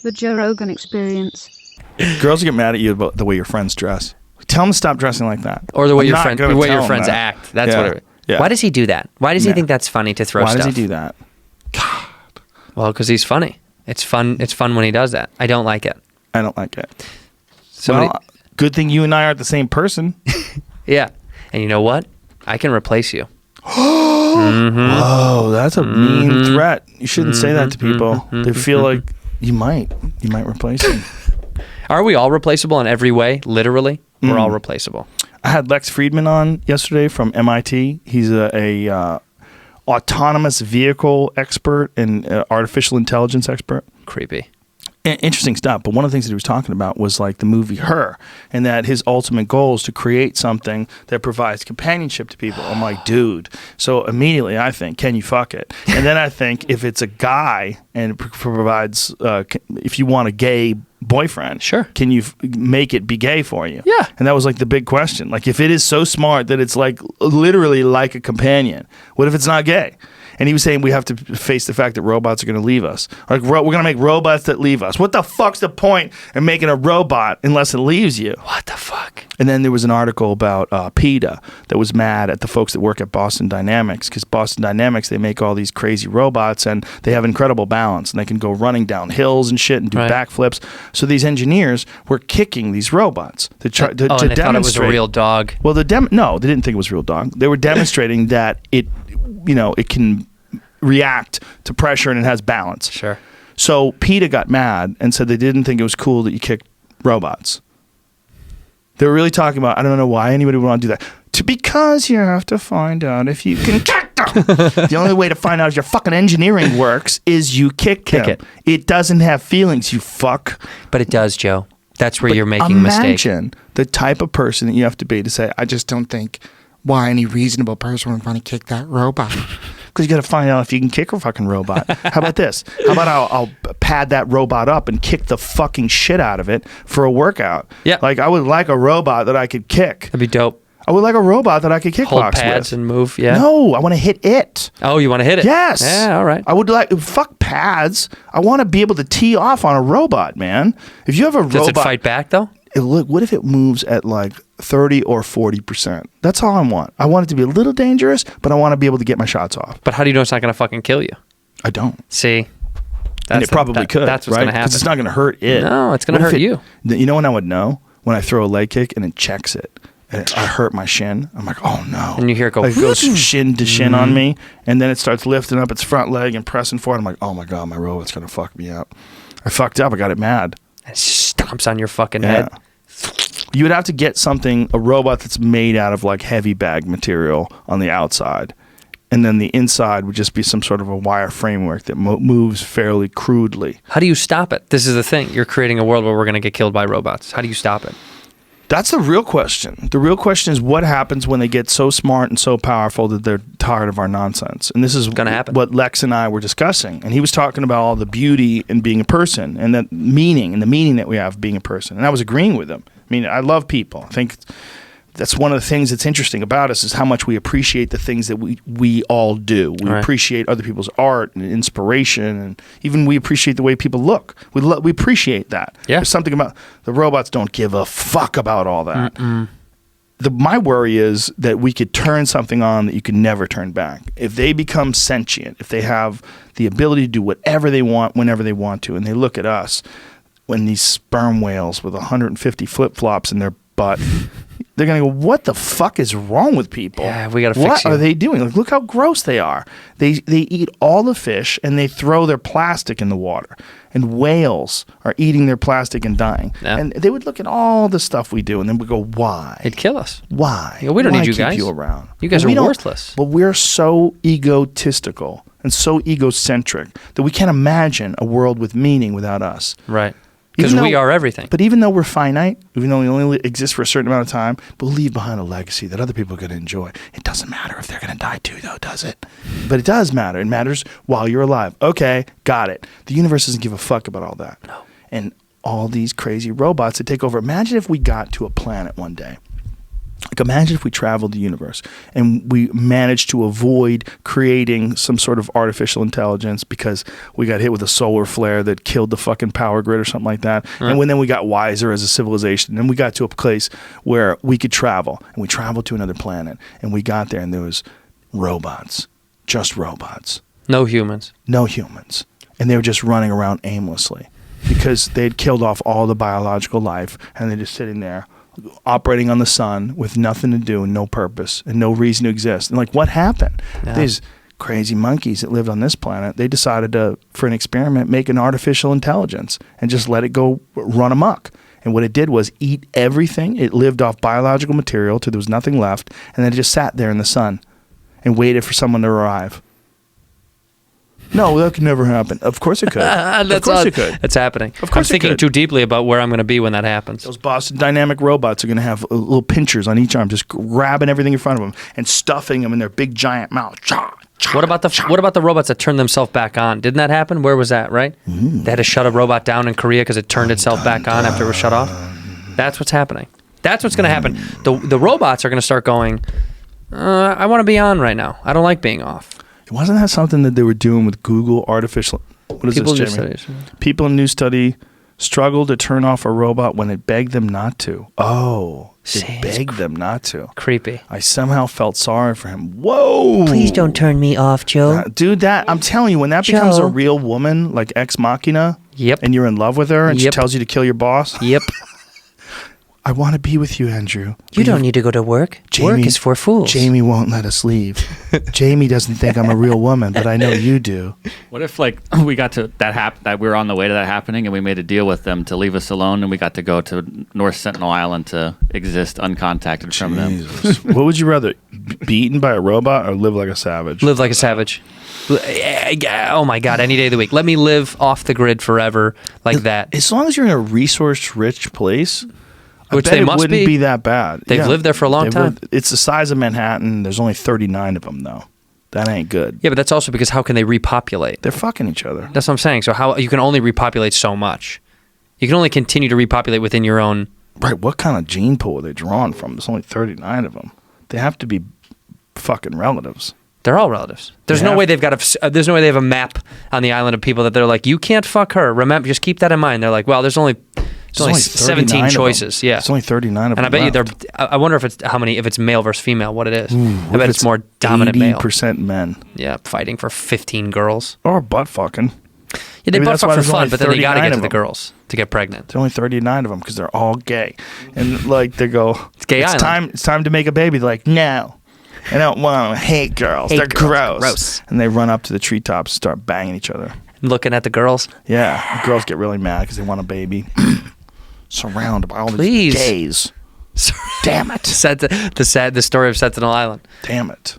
The Joe Rogan Experience. Girls get mad at you about the way your friends dress. Tell them to stop dressing like that. Or the way your friends act. That's what it. Yeah. Why does he do that? Why does he think that's funny to throw stuff? Why does he do that? God. Well, because he's funny. It's fun. It's fun when he does that. I don't like it. I don't like it. Good thing you and I aren't the same person. Yeah. And you know what? I can replace you. Whoa, that's a mean threat. You shouldn't say that to people. They feel like you might replace them. Are we all replaceable in every way? Literally, we're all replaceable. I had Lex Friedman on yesterday from MIT. He's a autonomous vehicle expert and artificial intelligence expert. Creepy. Interesting stuff. But one of the things that he was talking about was like the movie Her, and that his ultimate goal is to create something that provides companionship to people. I'm like, dude. So immediately I think, can you fuck it? And then I think if it's a guy and it provides, if you want a gay boyfriend, sure, can you make it be gay for you? Yeah. And that was like the big question. Like if it is so smart that it's like literally like a companion, what if it's not gay? And he was saying we have to face the fact that robots are going to leave us. Like we're going to make robots that leave us. What the fuck's the point in making a robot unless it leaves you? What the fuck? And then there was an article about PETA that was mad at the folks that work at Boston Dynamics, because Boston Dynamics, they make all these crazy robots and they have incredible balance and they can go running down hills and shit and do backflips. So these engineers were kicking these robots to demonstrate. Thought it was a real dog. Well, no, they didn't think it was a real dog. They were demonstrating that it can react to pressure and it has balance. Sure. So PETA got mad and said they didn't think it was cool that you kicked robots. They were really talking about, I don't know why anybody would want to do that. Because you have to find out if you can kick them. The only way to find out if your fucking engineering works is you kick them. It doesn't have feelings, you fuck. But it does, Joe. That's where you're making mistakes. Imagine the type of person that you have to be to say, I just don't think why any reasonable person would want to kick that robot. Because you got to find out if you can kick a fucking robot. How about this? How about I'll pad that robot up and kick the fucking shit out of it for a workout? Yeah. Like I would like a robot that I could kick. That'd be dope. I would like a robot that I could kickbox with. Hold pads and move, yeah. No, I want to hit it. Oh, you want to hit it? Yes. Yeah, all right. I would like, fuck pads. I want to be able to tee off on a robot, man. If you have a robot. Does it fight back, though? What if it moves at like 30 or 40%? That's all I want. I want it to be a little dangerous, but I want to be able to get my shots off. But how do you know it's not going to fucking kill you? I don't. See? And it probably could. That's what's going to happen. Because it's not going to hurt it. No, it's going to hurt you. You know when I would know? When I throw a leg kick and it checks it. And I hurt my shin. I'm like, oh no. And you hear it go. Like it goes shin to shin on me. And then it starts lifting up its front leg and pressing forward. I'm like, oh my God, my robot's going to fuck me up. I fucked up. I got it mad. It stomps on your fucking head. You would have to get a robot that's made out of like heavy bag material on the outside. And then the inside would just be some sort of a wire framework that moves fairly crudely. How do you stop it? This is the thing. You're creating a world where we're going to get killed by robots. How do you stop it? That's the real question. The real question is what happens when they get so smart and so powerful that they're tired of our nonsense. And this is gonna happen. What Lex and I were discussing. And he was talking about all the beauty in being a person and the meaning that we have being a person. And I was agreeing with him. I mean, I love people. I think that's one of the things that's interesting about us is how much we appreciate the things that we all do. We appreciate other people's art and inspiration, and even we appreciate the way people look. We appreciate that. Yeah. There's something about the robots don't give a fuck about all that. My worry is that we could turn something on that you could never turn back. If they become sentient, if they have the ability to do whatever they want whenever they want to, and they look at us when these sperm whales with 150 flip-flops in their butt, they're going to go, what the fuck is wrong with people? Yeah, we got to fix What are they doing? Like, look how gross they are. They eat all the fish and they throw their plastic in the water. And whales are eating their plastic and dying. Yeah. And they would look at all the stuff we do and then we go, why? It'd kill us. Why? Yeah, we don't need you guys. Keep you around? You guys are worthless. But we're so egotistical and so egocentric that we can't imagine a world with meaning without us. Right. Because we are everything. But even though we're finite, even though we only exist for a certain amount of time, we'll leave behind a legacy that other people are going to enjoy. It doesn't matter if they're going to die too, though, does it? But it does matter. It matters while you're alive. Okay, got it. The universe doesn't give a fuck about all that. No. And all these crazy robots that take over. Imagine if we got to a planet one day Like, imagine if we traveled the universe and we managed to avoid creating some sort of artificial intelligence because we got hit with a solar flare that killed the fucking power grid or something like that. And then we got wiser as a civilization, and we got to a place where we could travel, and we traveled to another planet, and we got there, and there was robots, just robots. No humans. No humans. And they were just running around aimlessly because they'd killed off all the biological life, and they're just sitting there operating on the sun with nothing to do and no purpose and no reason to exist. And like, what happened? Yeah. These crazy monkeys that lived on this planet, they decided to, for an experiment, make an artificial intelligence and just let it go run amok. And what it did was eat everything. It lived off biological material till there was nothing left, and then it just sat there in the sun and waited for someone to arrive. No, that could never happen. Of course it could. Of course it could. It's happening. Of course I'm thinking too deeply about where I'm going to be when that happens. Those Boston Dynamic robots are going to have little pinchers on each arm, just grabbing everything in front of them and stuffing them in their big giant mouth. What about the robots that turn themselves back on? Didn't that happen? Where was that, right? They had to shut a robot down in Korea because it turned itself back on after it was shut off. That's what's happening. That's what's going to happen. The robots are going to start going, I want to be on right now. I don't like being off. Wasn't that something that they were doing with Google artificial? What is this, Jamie? People in new study struggle to turn off a robot when it begged them not to. Oh, it begged them not to. Creepy. I somehow felt sorry for him. Whoa! Please don't turn me off, Joe. Dude, I'm telling you, when that becomes a real woman, like Ex Machina, Yep. and you're in love with her, and she Yep. tells you to kill your boss, Yep. I want to be with you, Andrew. You don't need to go to work. Work is for fools. Jamie won't let us leave. Jamie doesn't think I'm a real woman, but I know you do. What if like we got to that we were on the way to that happening, and we made a deal with them to leave us alone, and we got to go to North Sentinel Island to exist uncontacted from them? Jesus. What would you rather, be eaten by a robot or live like a savage? Live like a savage. Oh my God, any day of the week. Let me live off the grid forever like that. As long as you're in a resource-rich place, Which I bet they it must wouldn't be. be that bad. They've lived there for a long time. It's the size of Manhattan. There's only 39 of them, though. That ain't good. Yeah, but that's also because how can they repopulate? They're fucking each other. That's what I'm saying. So how you can only repopulate so much. You can only continue to repopulate within your own. Right, what kind of gene pool are they drawn from? There's only 39 of them. They have to be fucking relatives. They're all relatives. There's no way they've got a. There's no way they have a map on the island of people that they're like, you can't fuck her. Remember, just keep that in mind. They're like, well, there's only 17 choices. Yeah, It's only 39 of them. and I bet you left. I wonder if it's if it's male versus female. What it is. What I bet if it's more dominant male. 80% men. Yeah, fighting for 15 girls. Or butt fucking. Yeah, they Maybe butt that's fuck why for there's fun, only but then they got to 39 get to of the them. girls to get pregnant. There's only 39 of them because they're all gay. And like they go, It's gay island. It's time to make a baby. They're like, no. I don't want to. I hate girls. Hate They're girls. gross. Gross. And they run up to the treetops and start banging each other. Looking at the girls. Yeah. The girls get really mad because they want a baby. Surrounded by all Please. these gays. Damn it. The story of Sentinel Island. Damn it.